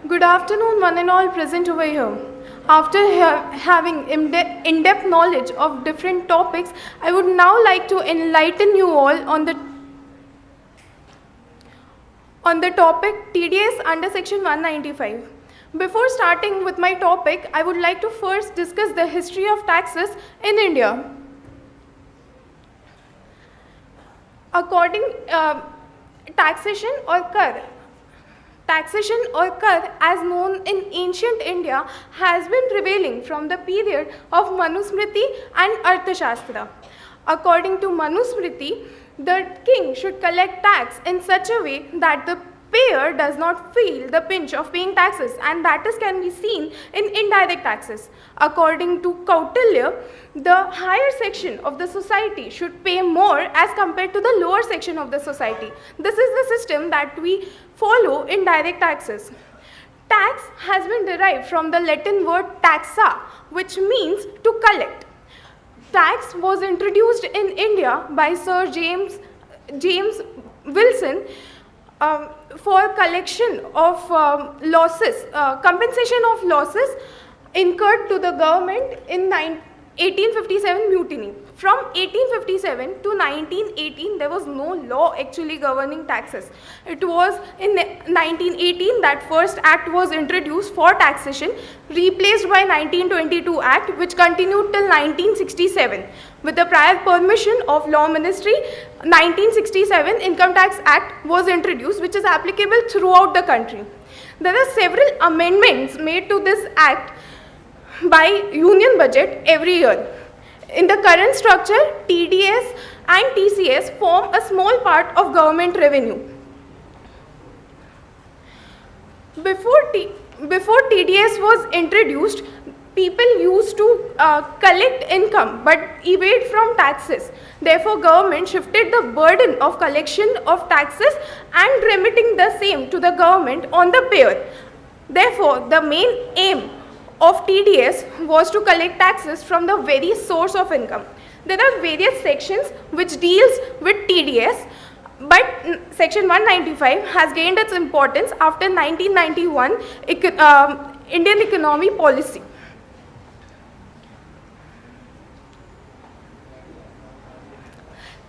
Good afternoon, one and all present over here. After having in-depth knowledge of different topics, I would now like to enlighten you all on the topic TDS under section 195. Before starting with my topic, I would like to first discuss the history of taxes in India. According taxation or kar as known in ancient India has been prevailing from the period of Manusmriti and Arthashastra. According to Manusmriti, the king should collect tax in such a way that the payer does not feel the pinch of paying taxes, and that can be seen in indirect taxes. According to Kautilya, the higher section of the society should pay more as compared to the lower section of the society. This is the system that we follow in direct taxes. Tax has been derived from the Latin word taxa, which means to collect. Tax was introduced in India by Sir James Wilson for collection of compensation of losses incurred to the government in 1857 mutiny. From 1857 to 1918, there was no law actually governing taxes. It was in 1918 that first act was introduced for taxation, replaced by 1922 Act, which continued till 1967. With the prior permission of Law Ministry, 1967 Income Tax Act was introduced, which is applicable throughout the country. There are several amendments made to this act by Union Budget every year. In the current structure, TDS and TCS form a small part of government revenue. Before TDS was introduced, people used to collect income but evade from taxes. Therefore, government shifted the burden of collection of taxes and remitting the same to the government on the payer. Therefore, the main aim of TDS was to collect taxes from the very source of income. There are various sections which deals with TDS, but section 195 has gained its importance after 1991 Indian economy policy.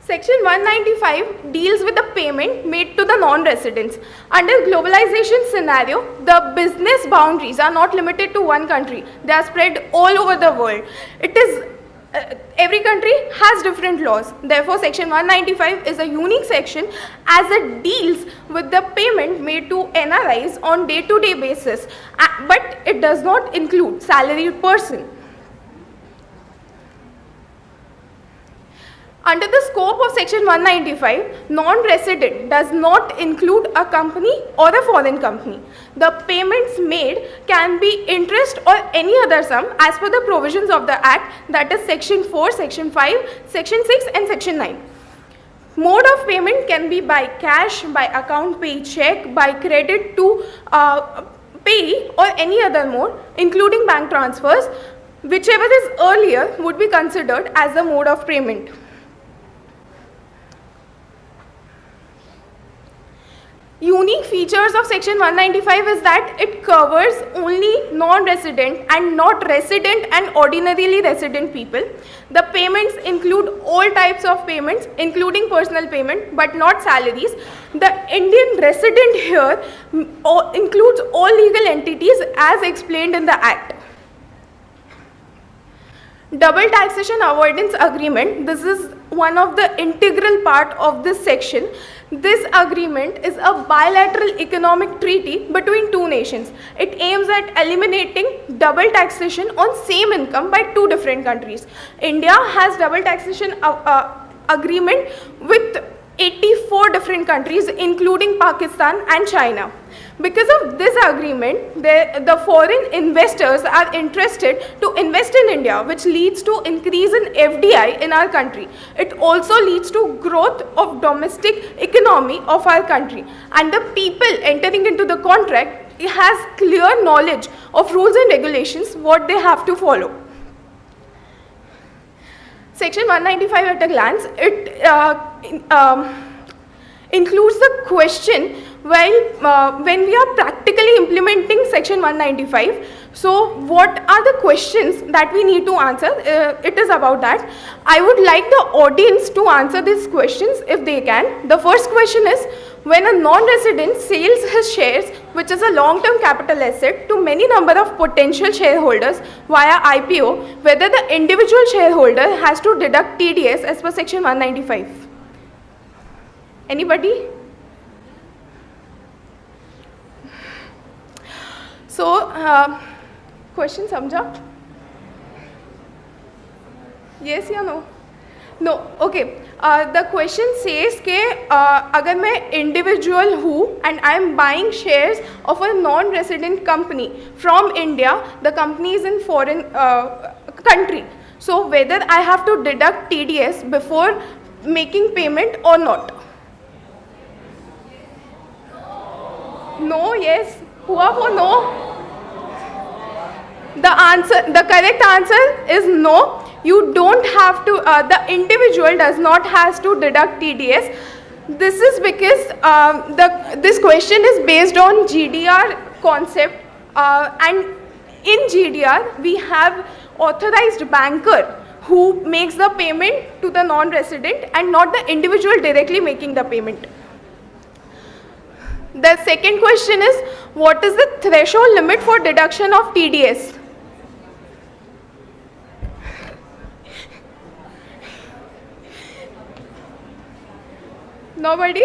Section 195 deals with the payment made to the non-residents. Under globalization scenario, the business boundaries are not limited to one country. They are spread all over the world. Every country has different laws. Therefore, Section 195 is a unique section as it deals with the payment made to NRIs on day-to-day basis, but it does not include salaried person. Under the scope of Section 195, non-resident does not include a company or a foreign company. The payments made can be interest or any other sum as per the provisions of the Act, that is Section 4, Section 5, Section 6 and Section 9. Mode of payment can be by cash, by account pay check, by credit to pay or any other mode, including bank transfers. Whichever is earlier would be considered as the mode of payment. Unique features of Section 195 is that it covers only non-resident and not resident and ordinarily resident people. The payments include all types of payments, including personal payment, but not salaries. The Indian resident here includes all legal entities as explained in the Act. Double taxation avoidance agreement, this is one of the integral part of this section. This agreement is a bilateral economic treaty between two nations. It aims at eliminating double taxation on same income by two different countries. India has double taxation agreement with 84 different countries, including Pakistan and China. Because of this agreement, the foreign investors are interested to invest in India, which leads to increase in FDI in our country. It also leads to growth of domestic economy of our country. And the people entering into the contract has clear knowledge of rules and regulations, what they have to follow. Section 195 at a glance, it includes the question when we are practically practically implementing section 195. So what are the questions that we need to answer? It is about that. I would like the audience to answer these questions if they can. The first question is, when a non-resident sells his shares, which is a long-term capital asset, to many number of potential shareholders via IPO, whether the individual shareholder has to deduct TDS as per section 195. Anybody? So, question समझा? Yes या no? No. Okay. The question says कि अगर मैं individual हूँ and I am buying shares of a non-resident company from India, the company is in foreign country. So whether I have to deduct TDS before making payment or not? No. Yes. हुआ वो no? The correct answer is no. You don't have to, the individual does not have to deduct TDS. This is because this question is based on GDR concept, and in GDR we have authorized banker who makes the payment to the non-resident and not the individual directly making the payment. The second question is, what is the threshold limit for deduction of TDS? Nobody?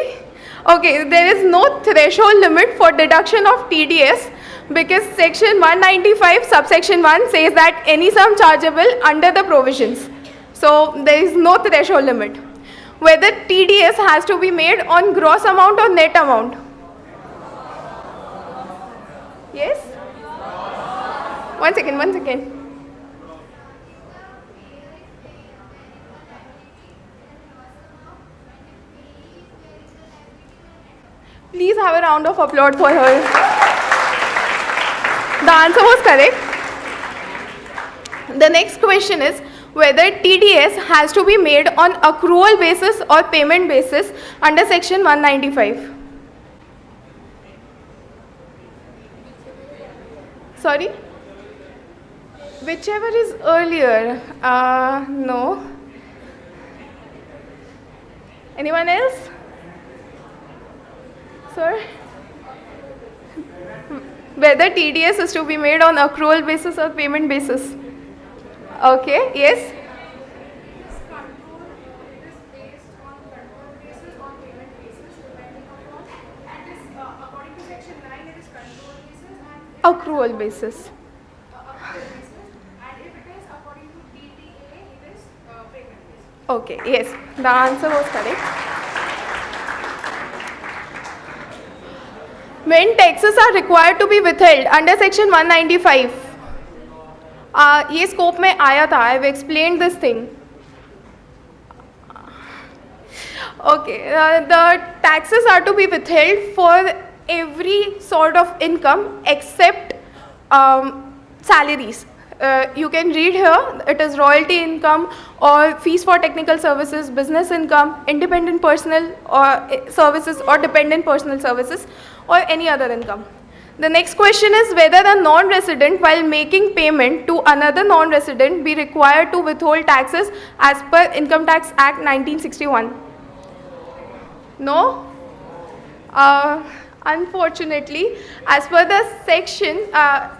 Okay, there is no threshold limit for deduction of TDS because section 195 subsection 1 says that any sum chargeable under the provisions. So there is no threshold limit. Whether TDS has to be made on gross amount or net amount? Yes? One second. Please have a round of applause for her. The answer was correct. The next question is whether TDS has to be made on accrual basis or payment basis under section 195. Sorry? Whichever is earlier. No. Anyone else? Sir? Whether TDS is to be made on accrual basis or payment basis. Okay, yes? Accrual basis. And if it is according to DTA, it is payment basis. Okay, yes, the answer was correct. When taxes are required to be withheld under section 195, ये scope में आया था. I've explained this thing. Okay, the taxes are to be withheld for every sort of income except salaries. You can read here, it is royalty income or fees for technical services, business income, independent personal or services or dependent personal services or any other income. The next question is whether a non-resident while making payment to another non-resident be required to withhold taxes as per Income Tax Act 1961. No? Unfortunately, as per the section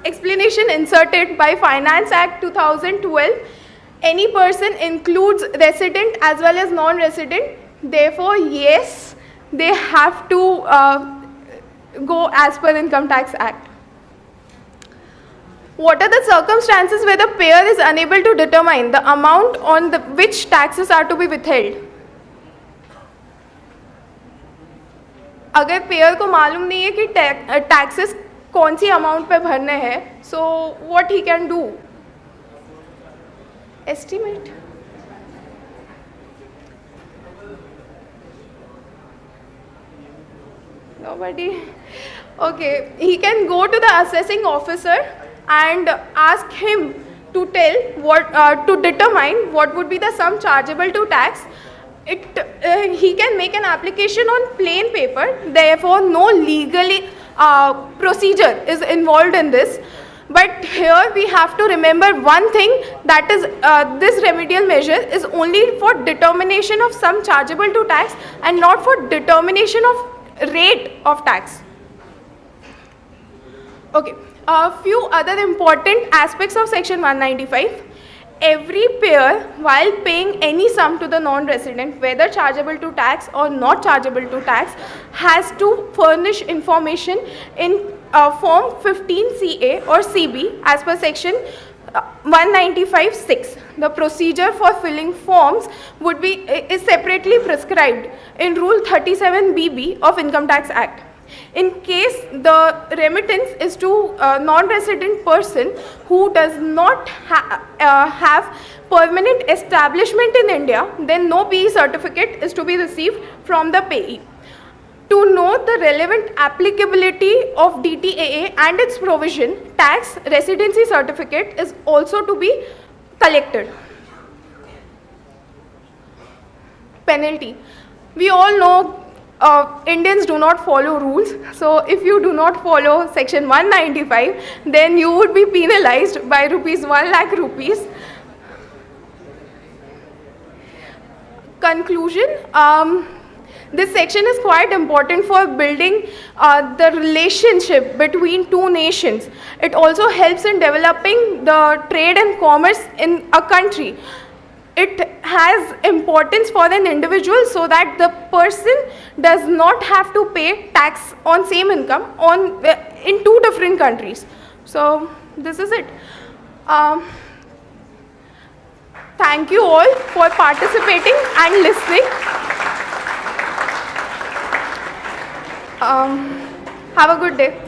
explanation inserted by Finance Act 2012, any person includes resident as well as non-resident. Therefore, yes, they have to go as per Income Tax Act. What are the circumstances where the payer is unable to determine the amount on which taxes are to be withheld? अगर pair को मालूम नहीं है कि taxes कौन सी amount पे भरने हैं, so what he can do? Estimate. Nobody? Okay, he can go to the assessing officer and ask him to tell what to determine what would be the sum chargeable to tax. He can make an application on plain paper. Therefore, no legally procedure is involved in this. But here we have to remember one thing, that is this remedial measure is only for determination of sum chargeable to tax and not for determination of rate of tax. Okay, a few other important aspects of section 195. Every payer, while paying any sum to the non-resident, whether chargeable to tax or not chargeable to tax, has to furnish information in form 15CA or CB as per section 195(6). The procedure for filling forms is separately prescribed in Rule 37BB of Income Tax Act. In case the remittance is to a non-resident person who does not have permanent establishment in India, then no PE certificate is to be received from the payee. To know the relevant applicability of DTAA and its provision, tax residency certificate is also to be collected. Penalty. We all know Indians do not follow rules. So if you do not follow section 195, then you would be penalized by rupees 1 lakh rupees. Conclusion. This section is quite important for building the relationship between two nations. It also helps in developing the trade and commerce in a country. It has importance for an individual so that the person does not have to pay tax on same income in two different countries. So this is it. Thank you all for participating and listening. Have a good day.